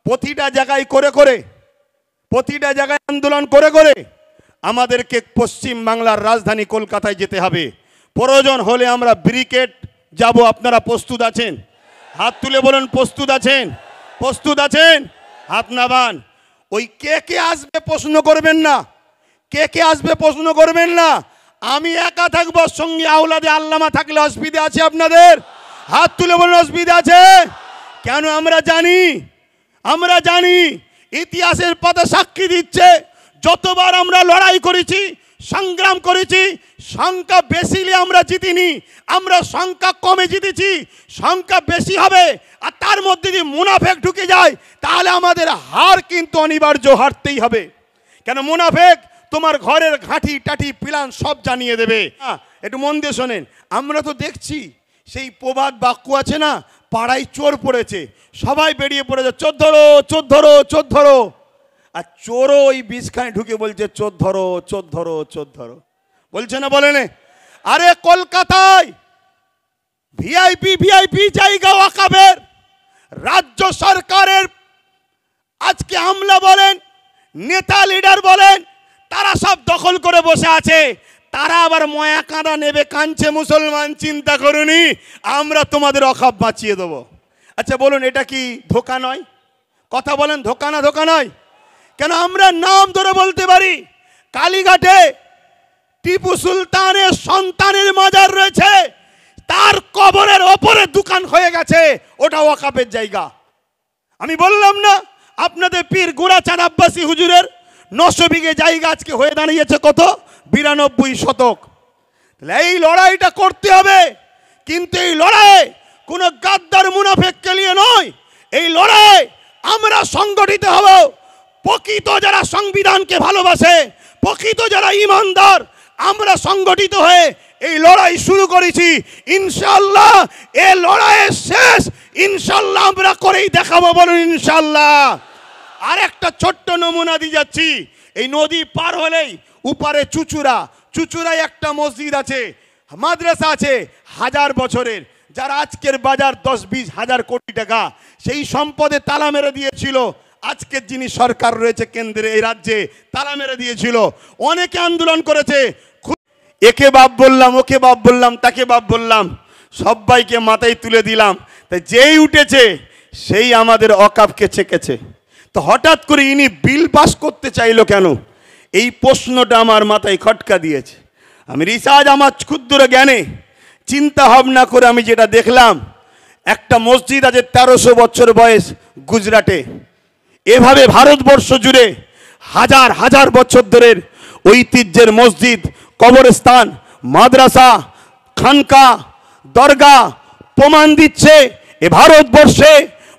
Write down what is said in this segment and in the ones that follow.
প্রতিটা জায়গায় প্রতিটা জায়গায় আন্দোলন করে আমাদেরকে পশ্চিম বাংলার রাজধানী কলকাতায় যেতে হবে। প্রয়োজন হলে আমরা ব্রিগেড যাব। আপনারা প্রস্তুত আছেন? হাত তুলে বলুন প্রস্তুত আছেন? প্রস্তুত আছেন? হাত নামান। ওই কে আসবে প্রশ্ন করবেন না, কে আসবে প্রশ্ন করবেন না। আমি একা থাকবো, সঙ্গে আওলাদে আল্লামা থাকলে অসুবিধা আছে আপনাদের? হাত তুলে বলুন অসুবিধা আছে? কেন? আমরা জানি ইতিহাসের পাতা সাক্ষী দিচ্ছে, যতবার আমরা লড়াই করেছি, সংগ্রাম করেছি, সংখ্যা বেশি হলে আমরা জিতিনি, আমরা সংখ্যা কমে জিতেছি। সংখ্যা বেশি হবে আর তার মধ্যে যদি মুনাফেক ঢুকে যায় তাহলে আমাদের হার কিন্তু অনিবার্য, হারতেই হবে। কেন? মুনাফেক তোমার ঘরের ঘাঁটি টাটি প্ল্যান সব জানিয়ে দেবে। একটু মন দিয়ে শোনেন। আমরা তো দেখছি সেই প্রবাদ বাক্য আছে না, পাড়ায় চোর পড়েছে, সবাই বেরিয়ে পড়েছে, চোর ধরো চোর ধরো চোর ধরো। আর চোরও ওই বিষখানে ঢুকে বলছে চোর ধরো চোর ধরো চোর ধরো, বলছে না? বলেন? আরে কলকাতায় ভিআইপি জায়গা ওয়াকাফের, রাজ্য সরকারের আজকে আমলা বলেন, নেতা লিডার বলেন, তারা সব দখল করে বসে আছে। তারা আবার ময়া কাঁদা নেবে, কাঁদছে মুসলমান, চিন্তা করুনি, আমরা তোমাদের ওয়াকাফ বাঁচিয়ে দেবো। আচ্ছা বলুন, এটা কি ধোঁকা নয়? কথা বলেন, ধোঁকা না? ধোঁকা নয়। কেন? আমরা নাম ধরে বলতে পারি, কালীঘাটে টিপু সুলতানের সন্তানের মাজার রয়েছে, তার কবরের ওপরে দোকান হয়ে গেছে, ওটা ওয়াকাফের জায়গা। আমি বললাম না আপনাদের পীর গোরাচাঁদ আব্বাসী হুজুরের 900 বিঘে জায়গা আজকে হয়ে দাঁড়িয়েছে কত? 92 শতক। এই লড়াইটা করতে হবে, কিন্তু এই লড়াই কোনো গাদ্দার মুনাফেককে নিয়ে নয়। এই লড়াই আমরা সংগঠিত হব। প্রকৃত যারা সংবিধানকে ভালোবাসে, প্রকৃত যারা ইমানদার, আমরা সংগঠিত হয়ে এই লড়াই শুরু করেছি। ইনশাআল্লাহ এই লড়াইয়ের শেষ ইনশাআল্লাহ আমরা করেই দেখাবো। বলুন ইনশাআল্লাহ। আর একটা ছোট্ট নমুনা দিয়ে যাচ্ছি। এই নদী পার হলেই উপারে চুচুড়ায় একটা মসজিদ আছে, মাদ্রাসা আছে, 1000 বছরের, যার আজকের বাজার 10-20 হাজার কোটি টাকা। সেই সম্পদে তালা মেরে দিয়েছিল আজকের যিনি সরকার রয়েছে কেন্দ্রে, এই রাজ্যে তালা মেরে দিয়েছিল। অনেকে আন্দোলন করেছে, একে বাপ বললাম, ওকে বাপ বললাম, তাকে বাপ বললাম, সবাইকে মাথায় তুলে দিলাম। তাই যেই উঠেছে সেই আমাদের ওয়াকাফকে ছেকেছে। তো হঠাৎ করে ইনি বিল পাস করতে চাইলো কেন? এই প্রশ্নটা আমার মাথায় খটকা দিয়েছে। আমি রিসার্চ, আমার ক্ষুদ্র জ্ঞানে চিন্তা ভাবনা করে আমি যেটা দেখলাম, একটা মসজিদ আছে 1300 বছর বয়স গুজরাটে। এভাবে ভারতবর্ষ জুড়ে হাজার হাজার বছর ধরে ঐতিহ্যের মসজিদ, কবরস্থান, মাদ্রাসা, খানকা, দরগা প্রমাণ দিচ্ছে এ ভারতবর্ষে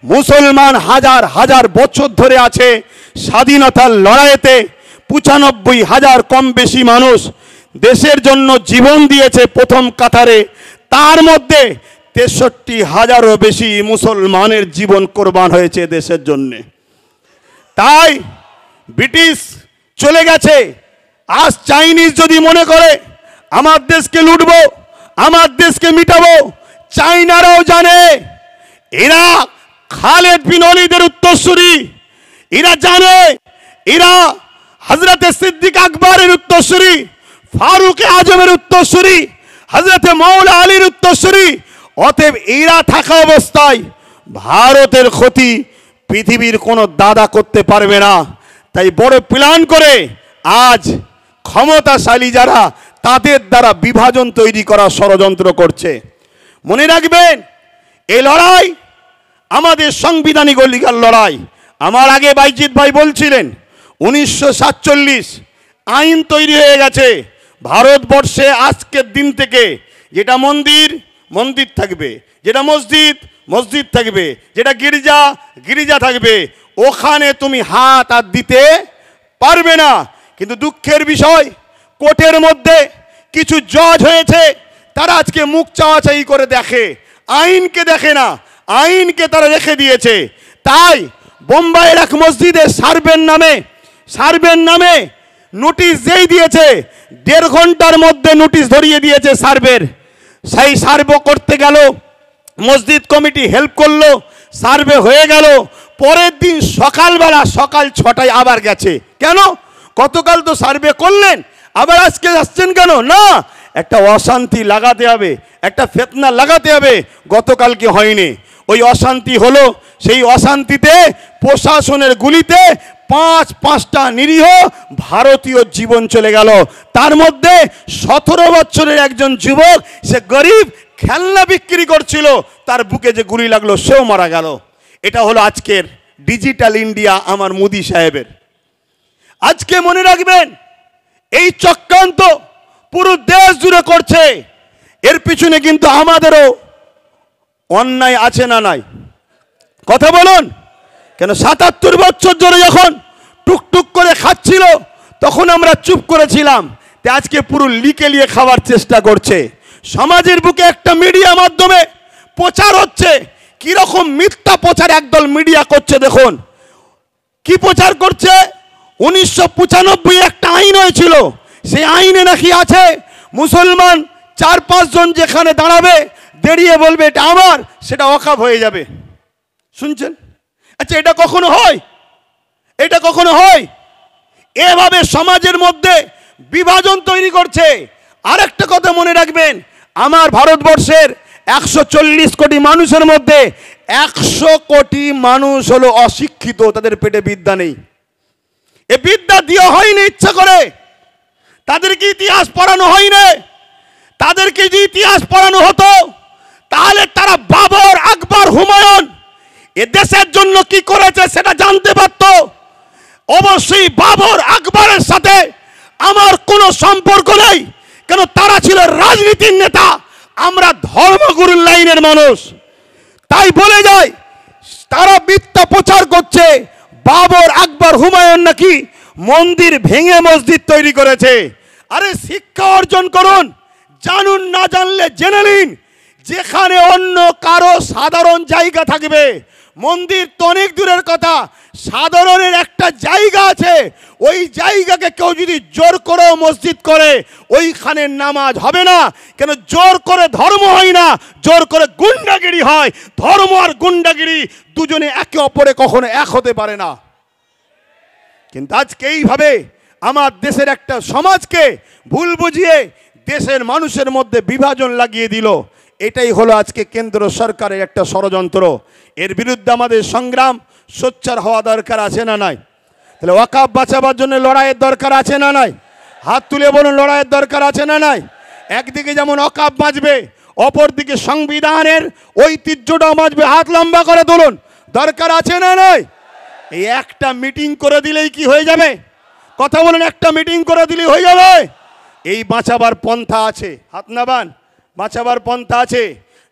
মুসলমান হাজার হাজার বছর ধরে আছে। স্বাধীনতার লড়াইতে 95,000 কম বেশি মানুষ দেশের জন্য জীবন দিয়েছে প্রথম কাতারে। তার মধ্যে 63,000-এরও বেশি মুসলমানের জীবন কোরবান হয়েছে দেশের জন্যে। তাই ব্রিটিশ চলে গেছে। আজ চাইনিজ যদি মনে করে আমার দেশকে লুটবো, আমার দেশকে মিটাবো, চাইনারাও জানে এরা খালেদ বিন ওলীদের উত্তরসূরি। এরা জানে এরা হযরতে সিদ্দিক আকবরের উত্তরসূরি, ফারুক আজমের উত্তরসূরি, হযরতে মৌলা আলীর উত্তরসূরি। অতএব এরা থাকা অবস্থায় ভারতের ক্ষতি পৃথিবীর কোনো দাদা করতে পারবে না। তাই বড় প্ল্যান করে আজ ক্ষমতাশালী যারা, তাদের দ্বারা বিভাজন তৈরি করার ষড়যন্ত্র করছে। মনে রাখবেন, এই লড়াই আমাদের সাংবিধানিক অধিকার লড়াই। আমার আগে বাইজিৎ ভাই বলছিলেন 1947 আইন তৈরি হয়ে গেছে ভারতবর্ষে। আজকের দিন থেকে যেটা মন্দির মন্দির থাকবে, যেটা মসজিদ মসজিদ থাকবে, যেটা গির্জা গির্জা থাকবে, ওখানে তুমি হাত আর দিতে পারবে না। কিন্তু দুঃখের বিষয়, কোর্টের মধ্যে কিছু জজ হয়েছে, তারা আজকে মুখ চাওয়াচাই করে দেখে, আইনকে দেখে না, আইনকে তারা রেখে দিয়েছে। তাই বোম্বাইয়ের এক মসজিদে সার্ভের নামে নোটিশ যেই দিয়েছে, 1.5 ঘন্টার মধ্যে নোটিশ ধরিয়ে দিয়েছে সার্ভের। সেই সার্ভে করতে গেল, মসজিদ কমিটি হেল্প করলো, সার্ভে হয়ে গেল, পরের দিন সকালবেলা সকাল 6টায় আবার গেছে। কেন? গতকাল তো সার্ভে করলেন, আবার আজকে আসছেন কেন? না, একটা অশান্তি লাগাতে হবে, একটা ফিতনা লাগাতে হবে। গতকালকে হয়নি, ওই অশান্তি হলো। সেই অশান্তিতে প্রশাসনের গুলিতে পাঁচটা নিরীহ ভারতীয় জীবন চলে গেল। তার মধ্যে 17 বছরের একজন যুবক, সে গরিব, খেলনা বিক্রি করছিল, তার বুকে যে গুলি লাগলো সেও মারা গেল। এটা হলো আজকের ডিজিটাল ইন্ডিয়া আমার মোদি সাহেবের। আজকে মনে রাখবেন, এই চক্রান্ত পুরো দেশ জুড়ে করছে। এর পিছনে কিন্তু আমাদেরও অন্যায় আছে না নাই? কথা বলুন। কেন 77 বছর ধরে যখন টুকটুক করে খাচ্ছিল তখন আমরা চুপ করেছিলাম, তে আজকে পুরো লিকে লিয়ে খাওয়ার চেষ্টা করছে। সমাজের বুকে একটা মিডিয়া মাধ্যমে প্রচার হচ্ছে, কিরকম মিথ্যা প্রচার একদল মিডিয়া করছে। দেখুন কি প্রচার করছে। 1995 একটা আইন হয়েছিল, সেই আইনে নাকি আছে মুসলমান 4-5 জন যেখানে দাঁড়াবে, দাঁড়িয়ে বলবে এটা আমার, সেটা ওয়াকফ হয়ে যাবে। শুনছেন? আচ্ছা, এটা কখনো হয়? এটা কখনো হয়? এভাবে সমাজের মধ্যে বিভাজন তৈরি করছে। আরেকটা কথা মনে রাখবেন, আমার ভারতবর্ষের 140 কোটি মানুষের মধ্যে 100 কোটি মানুষ হলো অশিক্ষিত, তাদের পেটে বিদ্যা নেই। এ বিদ্যা দেওয়া হয়নি ইচ্ছা করে, তাদেরকে ইতিহাস পড়ানো হয়নি। তাদেরকে যদি ইতিহাস পড়ানো হতো তাহলে তারা বাবর, আকবর, হুমায়ুন এ দেশের জন্য কি করেছে সেটা জানতে পারত। অবশ্যই বাবর, আকবরের সাথে আমার কোনো সম্পর্ক নেই, কেন তারা ছিল রাজনীতির নেতা, আমরা ধর্মগুরুর লাইনের মানুষ। তাই বলে যায়, তারা মিথ্যা প্রচার করছে বাবর, আকবর, হুমায়ুন নাকি মন্দির ভেঙে মসজিদ তৈরি করেছে। আরে শিক্ষা অর্জন করুন, জানুন, না জানলে জেনে নিন। যেখানে অন্য কারো সাধারণ জায়গা থাকবে, মন্দির তো অনেক দূরের কথা, সাধারণের একটা জায়গা আছে, ওই জায়গাকে কেউ যদি জোর করে মসজিদ করে, ওইখানে নামাজ হবে না। কেন? জোর করে ধর্ম হয় না, জোর করে গুন্ডাগিরি হয়। ধর্ম আর গুন্ডাগিরি দুজনে একে অপরে কখনো এক হতে পারে না। কিন্তু আজকে এইভাবে আমার দেশের একটা সমাজকে ভুল বুঝিয়ে দেশের মানুষের মধ্যে বিভাজন লাগিয়ে দিল। এটাই হলো আজকে কেন্দ্র সরকারের একটা ষড়যন্ত্র। এর বিরুদ্ধে আমাদের সংগ্রাম সোচ্চার হওয়া দরকার আছে না নাই? তাহলে ওয়াকফ বাঁচাবার জন্য লড়াইয়ের দরকার আছে না নাই? হাত তুলে বলুন, লড়াইয়ের দরকার আছে না নাই? একদিকে যেমন ওয়াকফ বাঁচবে, অপরদিকে সংবিধানের ঐতিহ্যটাও বাঁচবে। হাত লম্বা করে তুলুন, দরকার আছে না নাই? এই একটা মিটিং করে দিলেই কি হয়ে যাবে? কথা বলুন, একটা মিটিং করে দিলেই হয়ে যাবে? এই বাঁচাবার পন্থা আছে, হাত নাবান, বাঁচাবার পন্থা আছে।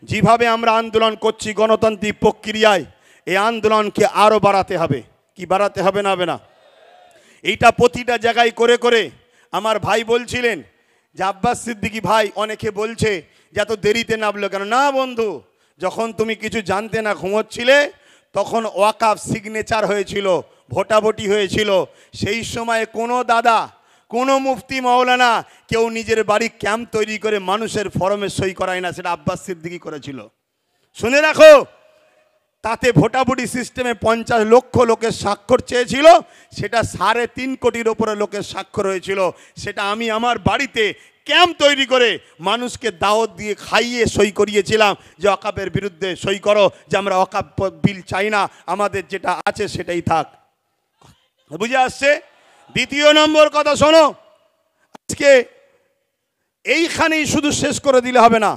যেভাবে আমরা আন্দোলন করছি গণতান্ত্রিক প্রক্রিয়ায়, এই আন্দোলনকে আরও বাড়াতে হবে। কি বাড়াতে হবে না হবে না? এইটা প্রতিটা জায়গায় করে করে আমার ভাই বলছিলেন যে আব্বাস সিদ্দিকী ভাই, অনেকে বলছে যে এত দেরিতে নামলো কেন? না বন্ধু, যখন তুমি কিছু জানতে না ঘুমোচ্ছিলে তখন ওয়াকফ সিগনেচার হয়েছিল, ভোটাভুটি হয়েছিল। সেই সময়ে কোনো দাদা, কোনো মুফতি মাওলানা কেউ নিজের বাড়ি ক্যাম্প তৈরি করে মানুষের ফরমে সই করায় না, সেটা আব্বাস সিদ্দিকী করেছিল। শুনে রাখো, তাতে ভোটাভুটি সিস্টেমে 50 লক্ষ লোকের স্বাক্ষর চেয়েছিল, সেটা 3.5 কোটির ওপরে লোকের স্বাক্ষর হয়েছিল। সেটা আমি আমার বাড়িতে ক্যাম্প তৈরি করে মানুষকে দাওয়াত দিয়ে খাইয়ে সই করিয়েছিলাম যে ওয়াকফের বিরুদ্ধে সই করো, যে আমরা ওয়াকফ বিল চাই না, আমাদের যেটা আছে সেটাই থাক। বুঝে আসছে? দ্বিতীয় নম্বর কথা শোনো, আজকে এইখানেই শুধু শেষ করে দিলে হবে না।